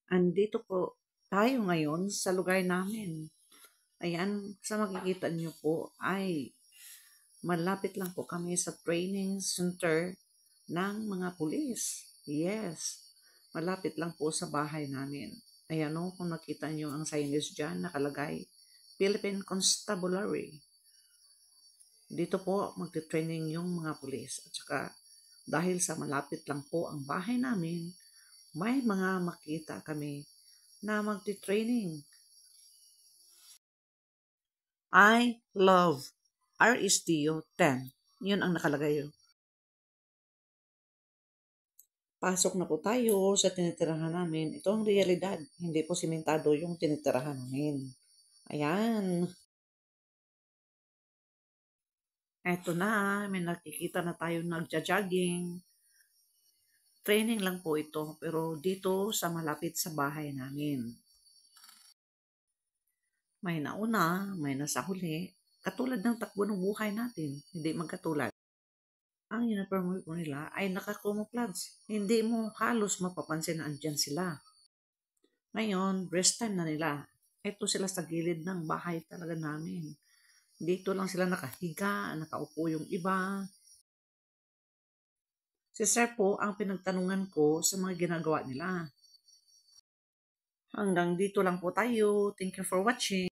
Andito po tayo ngayon sa lugar namin. Ayan, sa makikita niyo po ay malapit lang po kami sa training center ng mga pulis. Yes, malapit lang po sa bahay namin. Ayan o, kung nakita niyo ang signage dyan, nakalagay, Philippine Constabulary. Dito po magte-training yung mga pulis. At saka dahil sa malapit lang po ang bahay namin, may mga makita kami na magti-training. I love RSTO 10. Yun ang nakalagay yun. Pasok na po tayo sa tinitirahan namin. Ito ang realidad. Hindi po simentado yung tinitirahan namin. Ayan. Eto na, may nakikita na tayo nagja-jogging. Training lang po ito, pero dito sa malapit sa bahay namin. May nauna, may nasa huli. Katulad ng takbo ng buhay natin, hindi magkatulad. Ang uniform po nila ay naka-camouflage. Hindi mo halos mapapansin na andyan sila. Ngayon, rest time na nila. Ito sila sa gilid ng bahay talaga namin. Dito lang sila nakahiga, nakaupo yung iba. Si Sir po ang pinagtanungan ko sa mga ginagawa nila. Hanggang dito lang po tayo. Thank you for watching.